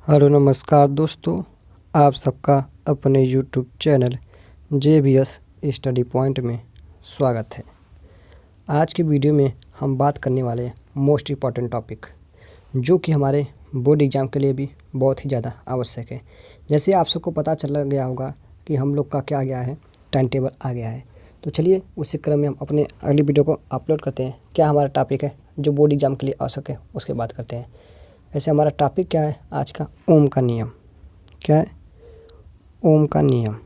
Hello नमस्कार दोस्तों, आप सबका अपने YouTube channel JBS study point में स्वागत है। आज के वीडियो में हम बात करने वाले हैं मोस्ट इम्पॉर्टेंट टॉपिक, जो कि हमारे बोर्ड एग्ज़ाम के लिए भी बहुत ही ज़्यादा आवश्यक है। जैसे आप सबको पता चल गया होगा कि हम लोग का क्या आ गया है, टाइम टेबल आ गया है। तो चलिए उसी क्रम में हम अपने अगली वीडियो को अपलोड करते हैं। क्या हमारा टॉपिक है जो बोर्ड एग्ज़ाम के लिए आवश्यक है, उसके बात करते हैं। ऐसे हमारा टॉपिक क्या है आज का? ओम का नियम। क्या है? ओम का नियम।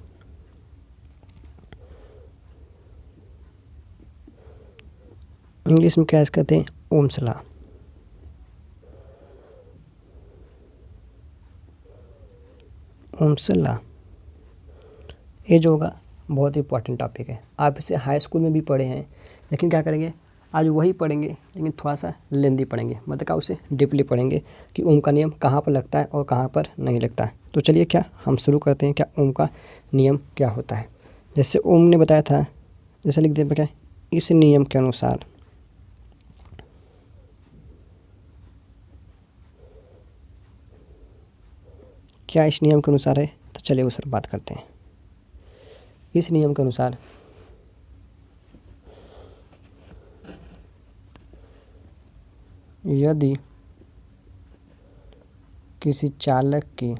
इंग्लिश में क्या कहते हैं? Ohm's law. ओम्स लॉ ये जो होगा बहुत ही इंपॉर्टेंट टॉपिक है। आप इसे हाई स्कूल में भी पढ़े हैं, लेकिन क्या करेंगे आज वही पढ़ेंगे, लेकिन थोड़ा सा लेंदी पढ़ेंगे, मतलब क्या उसे डीपली पढ़ेंगे कि ओम का नियम कहाँ पर लगता है और कहाँ पर नहीं लगता है। तो चलिए क्या हम शुरू करते हैं। क्या ओम का नियम क्या होता है? जैसे ओम ने बताया था, जैसे लिख दें क्या, इस नियम के अनुसार क्या इस नियम के अनुसार है? तो चलिए उस पर बात करते हैं। इस नियम के अनुसार यदि किसी चालक की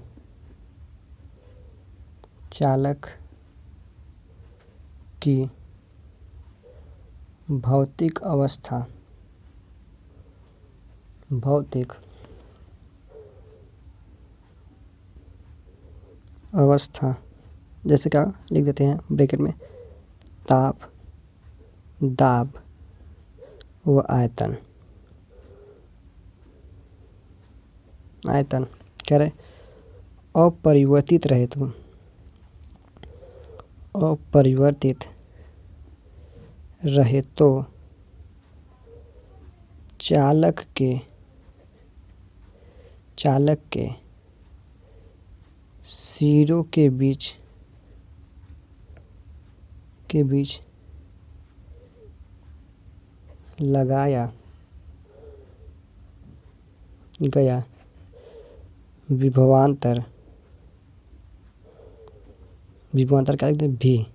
भौतिक अवस्था जैसे क्या लिख देते हैं ब्रैकेट में, ताप, दाब व आयतन कह रहे अपरिवर्तित रहे तो चालक के सिरों के बीच लगाया गया विभवांतर क्या लिखते हैं? भी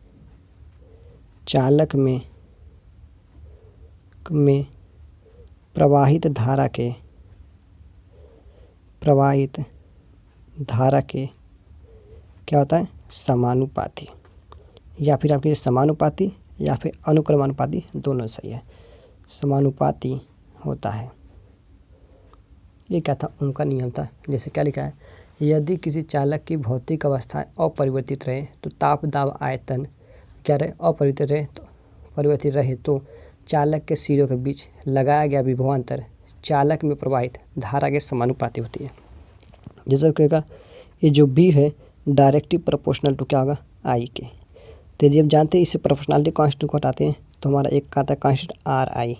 चालक में प्रवाहित धारा के क्या होता है? समानुपाती, या फिर आपके समानुपाती या फिर अनुक्रमानुपाती, दोनों सही है। समानुपाती होता है। ये क्या था? ओम का नियम था। जैसे क्या लिखा है, यदि किसी चालक की भौतिक अवस्था अपरिवर्तित रहे तो ताप, दाब, आयतन क्या रहे? परिवर्तित रहे तो चालक के सिरों के बीच लगाया गया विभवांतर चालक में प्रवाहित धारा के समानुपाती होती है। जैसे कहेगा ये जो बी है डायरेक्टली प्रोपोर्शनल टू क्या होगा? आई के। तो यदि आप जानते हैं इससे प्रोपोर्शनलिटी कांस्टेंट को हटाते हैं तो हमारा एक का आता है कांस्टेंट आर आई।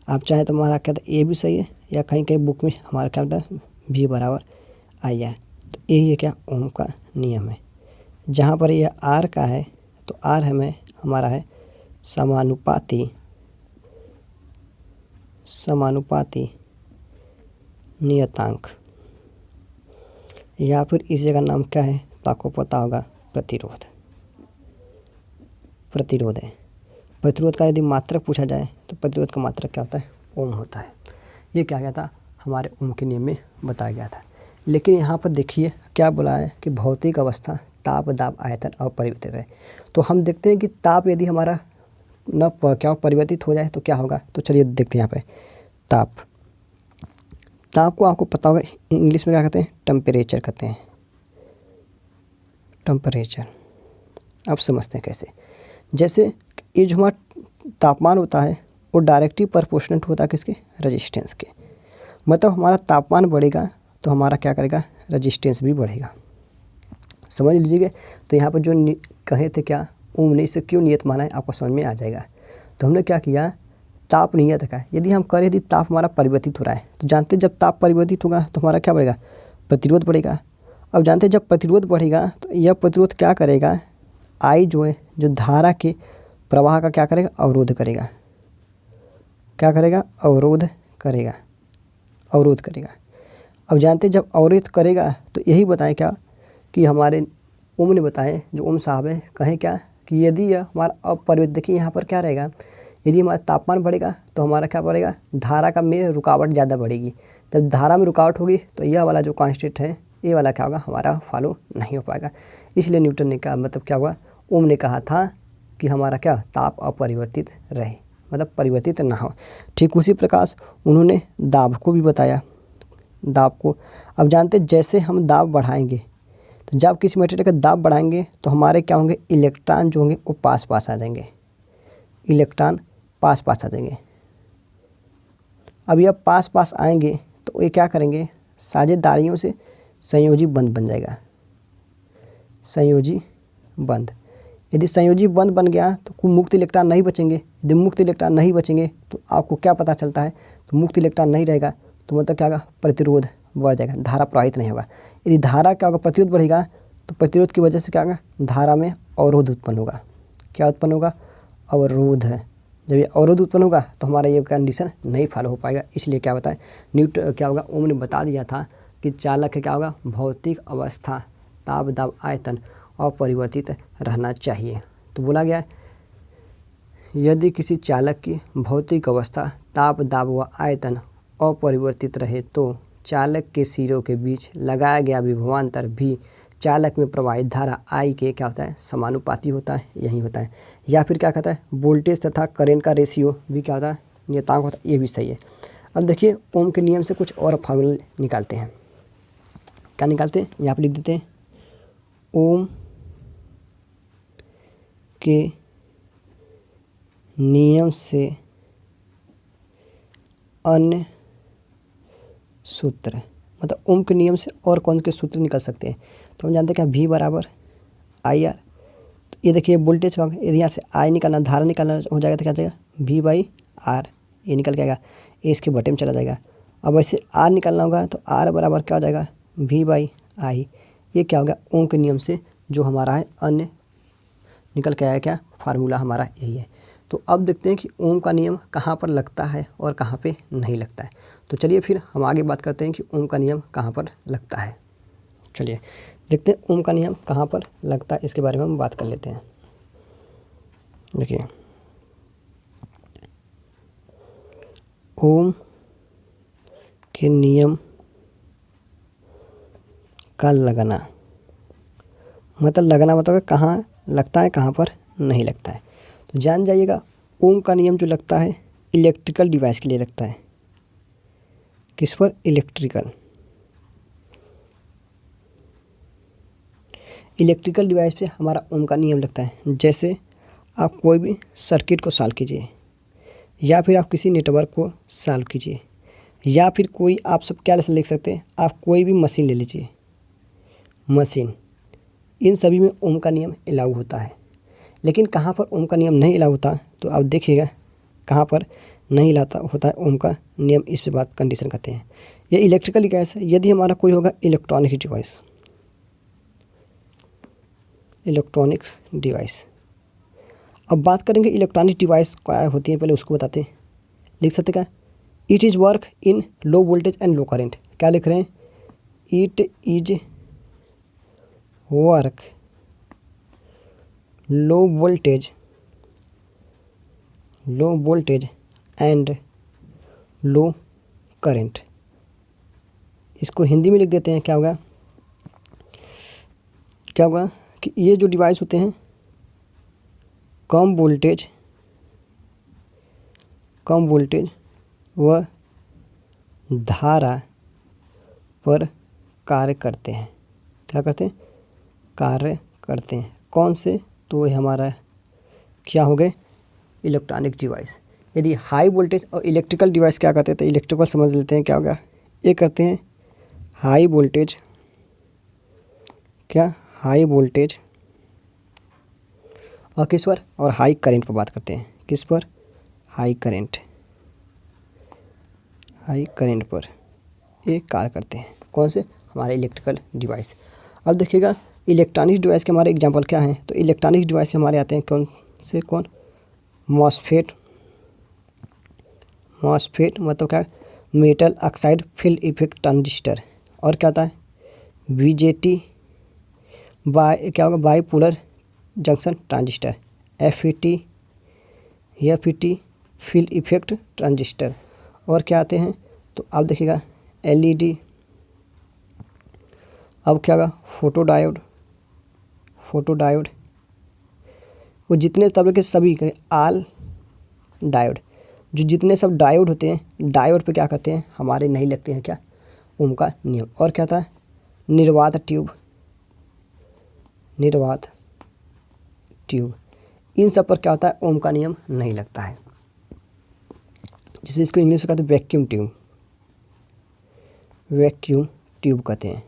आप चाहे तो हमारा क्या था ए भी सही है, या कहीं कहीं बुक में हमारा क्या होता है भी बराबर आई है। तो यही है क्या? ओम का नियम है। जहाँ पर यह आर का है तो आर हमारा है समानुपाती नियतांक, या फिर इस जगह नाम क्या है तो आपको पता होगा प्रतिरोध है। प्रतिरोध का यदि मात्रक पूछा जाए तो प्रतिरोध का मात्रक क्या होता है? ओम होता है। ये क्या गया था? हमारे ओम के नियम में बताया गया था। लेकिन यहाँ पर देखिए क्या बोला है कि भौतिक अवस्था ताप, दाब, आयतन अपरिवर्तित है। तो हम देखते हैं कि ताप यदि हमारा क्या परिवर्तित हो जाए तो क्या होगा। तो चलिए देखते हैं यहाँ पे ताप को आपको पता होगा इंग्लिश में क्या कहते हैं? टेम्परेचर कहते हैं। टेम्परेचर आप समझते हैं कैसे? जैसे ये जो हमारा तापमान होता है वो डायरेक्टली प्रोपोर्शनल होता है किसके? रेजिस्टेंस के। मतलब हमारा तापमान बढ़ेगा तो हमारा क्या करेगा? रेजिस्टेंस भी बढ़ेगा। समझ लीजिए। तो यहाँ पर जो कहे थे क्या ओम ने इसे क्यों नियत माना है आपको समझ में आ जाएगा। तो हमने क्या किया, ताप नियत का यदि हम करें यदि ताप हमारा परिवर्तित हो रहा है तो जानते जब ताप परिवर्तित होगा तो हमारा क्या बढ़ेगा? प्रतिरोध बढ़ेगा। अब जानते जब प्रतिरोध बढ़ेगा तो यह प्रतिरोध क्या करेगा? आई जो है जो धारा के प्रवाह का क्या करेगा? अवरोध करेगा। क्या करेगा? अवरोध करेगा। अब जानते हैं जब अवरोहित करेगा तो यही बताएं क्या कि हमारे ओम ने बताएं, जो ओम साहब है, कहें क्या कि यदि यह हमारा अपरिवर्तित, देखिए यहाँ पर क्या रहेगा, यदि हमारा तापमान बढ़ेगा तो हमारा क्या बढ़ेगा, धारा का में रुकावट ज़्यादा बढ़ेगी। जब धारा में रुकावट होगी तो यह वाला जो कांस्टेंट है ये वाला क्या होगा, हमारा फॉलो नहीं हो पाएगा। इसलिए न्यूटन ने कहा, मतलब क्या हुआ, ओम ने कहा था कि हमारा क्या ताप अपरिवर्तित रहे, मतलब परिवर्तित ना हो। ठीक उसी प्रकार उन्होंने दाब को भी बताया, दाब को। अब जानते जैसे हम दाब बढ़ाएंगे तो जब किसी मटेरियल का दाब बढ़ाएंगे तो हमारे क्या होंगे, इलेक्ट्रॉन जो होंगे वो पास पास आ जाएंगे, इलेक्ट्रॉन पास पास आ जाएंगे। अब यह पास पास आएंगे तो ये क्या करेंगे, साझेदारियों से संयोजी बंध बन जाएगा, संयोजी बंध। यदि संयोजी बंध बन गया तो कोई मुक्त इलेक्ट्रॉन नहीं बचेंगे। यदि मुक्त इलेक्ट्रॉन नहीं बचेंगे तो आपको क्या पता चलता है, तो मुक्त इलेक्ट्रॉन नहीं रहेगा तो मतलब क्या होगा, प्रतिरोध बढ़ जाएगा, धारा प्रवाहित नहीं होगा। यदि धारा क्या होगा, प्रतिरोध बढ़ेगा तो प्रतिरोध की वजह से क्या होगा, धारा में अवरोध उत्पन्न होगा। क्या उत्पन्न होगा, अवरोध है। जब ये अवरोध उत्पन्न होगा तो हमारा ये कंडीशन नहीं फॉलो हो पाएगा। इसलिए क्या बताए न्यूटन, क्या होगा, ओम ने बता दिया था कि चालक का क्या होगा, भौतिक अवस्था ताप दाब आयतन अपरिवर्तित रहना चाहिए। तो बोला गया यदि किसी चालक की भौतिक अवस्था ताप दाब व आयतन अपरिवर्तित रहे तो चालक के सिरों के बीच लगाया गया विभवांतर भी चालक में प्रवाहित धारा आई के क्या होता है, समानुपाती होता है, यही होता है। या फिर क्या कहता है, वोल्टेज तथा करंट का रेशियो भी क्या होता है, नियतांक होता है, ये भी सही है। अब देखिए ओम के नियम से कुछ और फार्मूले निकालते हैं। क्या निकालते हैं, यहाँ पर लिख देते हैं, ओम के नियम से अन्य सूत्र, मतलब ओम के नियम से और कौन के सूत्र निकल सकते हैं। तो हम जानते हैं क्या, V बराबर आई आर। तो ये देखिए वोल्टेज का, यदि यहाँ से आई निकालना, धारा निकालना हो जाएगा तो क्या जाएगा, V बाई आर, ये निकल के आएगा, ये इसके बटे में चला जाएगा। अब ऐसे आर निकालना होगा तो आर बराबर क्या हो जाएगा, V बाई आई। ये क्या होगा, ओम के नियम से जो हमारा है अन्य निकल के आया, क्या फार्मूला हमारा यही है। तो अब देखते हैं कि ओम का नियम कहाँ पर लगता है और कहाँ पे नहीं लगता है। तो चलिए फिर हम आगे बात करते हैं कि ओम का नियम कहाँ पर लगता है। चलिए देखते हैं ओम का नियम कहाँ पर लगता है, इसके बारे में हम बात कर लेते हैं। देखिए ओम के नियम का लगना, मतलब लगना मतलब कहाँ लगता है, कहाँ पर नहीं लगता है। तो जान जाइएगा ओम का नियम जो लगता है इलेक्ट्रिकल डिवाइस के लिए लगता है। किस पर, इलेक्ट्रिकल डिवाइस पे हमारा ओम का नियम लगता है। जैसे आप कोई भी सर्किट को सॉल्व कीजिए, या फिर आप किसी नेटवर्क को सॉल्व कीजिए, या फिर कोई आप सब क्या लिख सकते हैं, आप कोई भी मशीन ले लीजिए, मशीन, इन सभी में ओम का नियम लागू होता है। लेकिन कहाँ पर ओम का नियम नहीं लागू होता, तो आप देखिएगा कहाँ पर नहीं लाता होता है ओम का नियम। इस पे बात कंडीशन कहते हैं। ये इलेक्ट्रिकल डिवाइस है। यदि हमारा कोई होगा इलेक्ट्रॉनिक डिवाइस, इलेक्ट्रॉनिक्स डिवाइस। अब बात करेंगे इलेक्ट्रॉनिक डिवाइस क्या होती है, पहले उसको बताते हैं। लिख सकते क्या, it is work in low voltage and low current. क्या लिख रहे हैं, it is work low voltage and low current. इसको हिंदी में लिख देते हैं। क्या होगा कि ये जो डिवाइस होते हैं कम वोल्टेज व धारा पर कार्य करते हैं। क्या करते हैं, कार्य करते हैं। कौन से, तो ये हमारा क्या हो गए, इलेक्ट्रॉनिक डिवाइस। यदि हाई वोल्टेज और इलेक्ट्रिकल डिवाइस क्या करते हैं, तो इलेक्ट्रिकल समझ लेते हैं। क्या होगा, ये करते हैं हाई वोल्टेज, क्या हाई वोल्टेज और किस पर, और हाई करंट पर बात करते हैं। किस पर, हाई करंट पर ये कार्य करते हैं। कौन से, हमारे इलेक्ट्रिकल डिवाइस। अब देखिएगा इलेक्ट्रॉनिक डिवाइस के हमारे एग्जांपल क्या हैं, तो इलेक्ट्रॉनिक डिवाइस हमारे आते हैं कौन से, मॉसफेट मतलब क्या, metal oxide field effect transistor. और क्या होता है BJT क्या होगा bipolar junction transistor, FET field effect transistor. और क्या आते हैं तो आप देखिएगा LED, अब क्या होगा फोटोडायोड, वो जितने तरह के सभी आल डायोड, जो जितने सब डायोड होते हैं डायोड पे क्या करते हैं हमारे नहीं लगते हैं क्या ओम का नियम। और क्या था निर्वात ट्यूब, इन सब पर क्या होता है ओम का नियम नहीं लगता है। जिसे इसको इंग्लिश में कहते हैं वैक्यूम ट्यूब कहते हैं।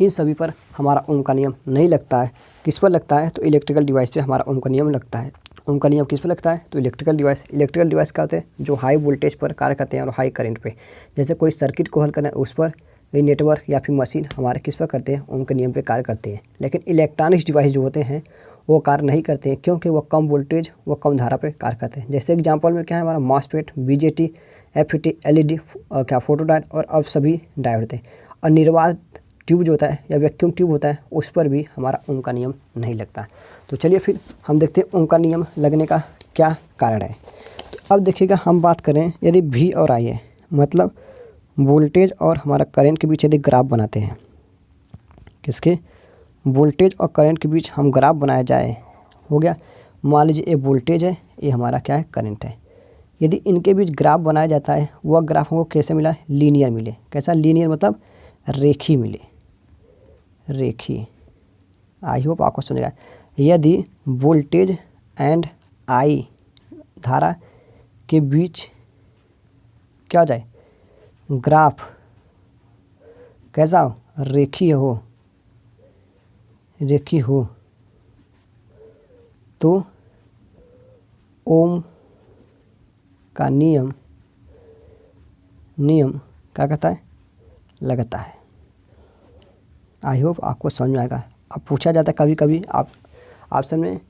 इन सभी पर हमारा ओम का नियम नहीं लगता है। किस पर लगता है तो इलेक्ट्रिकल डिवाइस पे हमारा ओम का नियम लगता है। ओम का नियम किस पर लगता है तो इलेक्ट्रिकल डिवाइस क्या होते हैं जो हाई वोल्टेज पर कार्य करते हैं और हाई करंट पे। जैसे कोई सर्किट को हल करना है उस पर, ये नेटवर्क या फिर मशीन हमारे किस पर करते हैं ओम के नियम पे कार्य करते हैं। लेकिन इलेक्ट्रॉनिक्स डिवाइस जो होते हैं वो कार्य नहीं करते हैं, क्योंकि वो कम वोल्टेज व कम धारा पे कार्य करते हैं। जैसे एग्जांपल में क्या है हमारा मॉसफेट, BJT, FET, LED क्या फोटोडायोड और अब सभी डायोड होते हैं। और निर्वात ट्यूब जो होता है या वैक्यूम ट्यूब होता है उस पर भी हमारा ओम का नियम नहीं लगता। तो चलिए फिर हम देखते हैं ओम का नियम लगने का क्या कारण है। तो अब देखिएगा हम बात करें यदि V और I है, मतलब वोल्टेज और हमारा करंट के बीच यदि ग्राफ बनाते हैं, किसके वोल्टेज और करंट के बीच हम ग्राफ बनाया जाए, हो गया मान लीजिए ये वोल्टेज है, ये हमारा क्या है करंट है। यदि इनके बीच ग्राफ बनाया जाता है वह ग्राफ हमको कैसे मिला लीनियर मिले। कैसा लीनियर मतलब रेखी मिले, रेखी। आई होप आपको सुनेगा। यदि वोल्टेज एंड I धारा के बीच क्या हो जाए ग्राफ कैसा हो रेखी हो तो ओम का नियम क्या कहता है लगता है। आई होप आपको समझ में आएगा। अब पूछा जाता है कभी कभी आप ऑप्शन में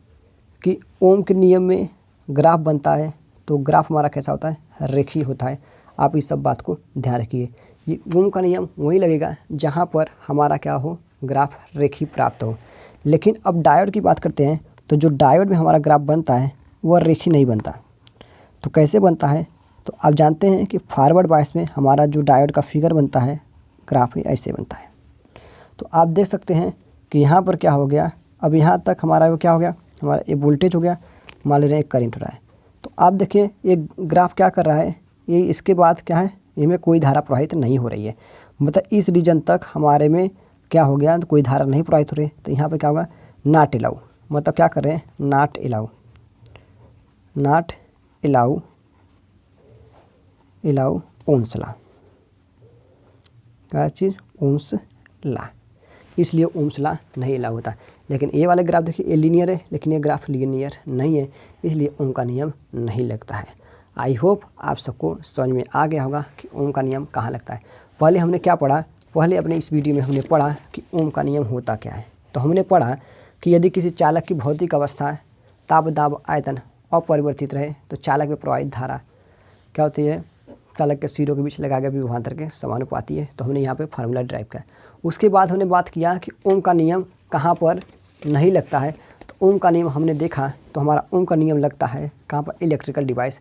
कि ओम के नियम में ग्राफ बनता है तो ग्राफ हमारा कैसा होता है रेखी होता है। आप इस सब बात को ध्यान रखिए। ये ओम का नियम वही लगेगा जहाँ पर हमारा क्या हो ग्राफ रेखी प्राप्त हो। लेकिन अब डायोड की बात करते हैं तो जो डायोड में हमारा ग्राफ बनता है वह रेखी नहीं बनता। तो कैसे बनता है तो आप जानते हैं कि फॉरवर्ड बायस में हमारा जो डायोड का फिगर बनता है ग्राफ ही ऐसे बनता है। तो आप देख सकते हैं कि यहाँ पर क्या हो गया, अब यहाँ तक हमारा वो क्या हो गया हमारा ये वोल्टेज हो गया, मान ले रहे हैं करंट हो रहा है। तो आप देखिए ये ग्राफ क्या कर रहा है, ये इसके बाद क्या है इनमें कोई धारा प्रवाहित नहीं हो रही है। मतलब इस रीजन तक हमारे में क्या हो गया तो कोई धारा नहीं प्रवाहित हो रही। तो यहाँ पर क्या होगा नॉट अलाउ, मतलब क्या कर रहे हैं नॉट अलाउ ओम्स लॉ, क्या चीज़ ओम्स लॉ, इसलिए ओम्स लॉ नहीं अलाउ होता। लेकिन ये वाले ग्राफ देखिए ये लीनियर है, लेकिन ये ग्राफ लीनियर नहीं है, इसलिए ओम का नियम नहीं लगता है। आई होप आप सबको समझ में आ गया होगा कि ओम का नियम कहाँ लगता है। पहले हमने क्या पढ़ा, पहले अपने इस वीडियो में हमने पढ़ा कि ओम का नियम होता क्या है। तो हमने पढ़ा कि यदि किसी चालक की भौतिक अवस्था ताप दाब आयतन अपरिवर्तित रहे तो चालक में प्रवाहित धारा क्या होती है चालक के सिरों के बीच लगाए गए विभवांतर के समानुपाती है। तो हमने यहाँ पे फार्मूला ड्राइव किया। उसके बाद हमने बात किया कि ओम का नियम कहाँ पर नहीं लगता है। तो ओम का नियम हमने देखा तो हमारा ओम का नियम लगता है कहाँ पर इलेक्ट्रिकल डिवाइस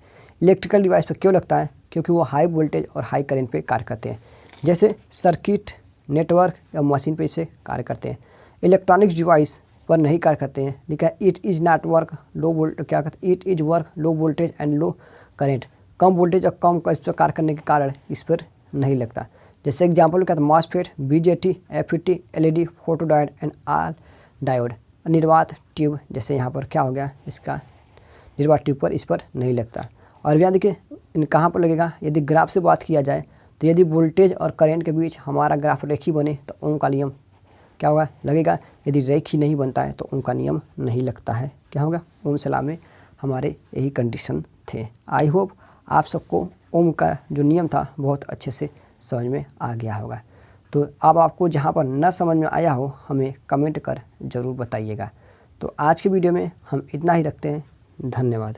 पर क्यों लगता है क्योंकि वो हाई वोल्टेज और हाई करंट पे कार्य करते हैं। जैसे सर्किट नेटवर्क या मशीन पे इसे कार्य करते हैं। इलेक्ट्रॉनिक्स डिवाइस पर नहीं कार्य करते हैं। लिखा है it is not work low volt क्या कहते हैं it is work low voltage and low current, come voltage और कम इस पर कार्य करने के कारण इस पर नहीं लगता। जैसे एग्जांपल क्या था MOSFET, BJT, FET, LED, photodiode and all diode. निर्वात ट्यूब जैसे यहाँ पर क्या हो गया इसका निर्वात ट्यूब पर इस पर नहीं लगता। और यहाँ देखिए इन कहाँ पर लगेगा, यदि ग्राफ से बात किया जाए तो यदि वोल्टेज और करंट के बीच हमारा ग्राफ रेखी बने तो ओम का नियम क्या होगा लगेगा। यदि रेखी नहीं बनता है तो ओम का नियम नहीं लगता है। क्या होगा ओम्स लॉ में हमारे यही कंडीशन थे। आई होप आप सबको ओम का जो नियम था बहुत अच्छे से समझ में आ गया होगा। तो अब आपको जहाँ पर न समझ में आया हो हमें कमेंट कर ज़रूर बताइएगा। तो आज के वीडियो में हम इतना ही रखते हैं। धन्यवाद।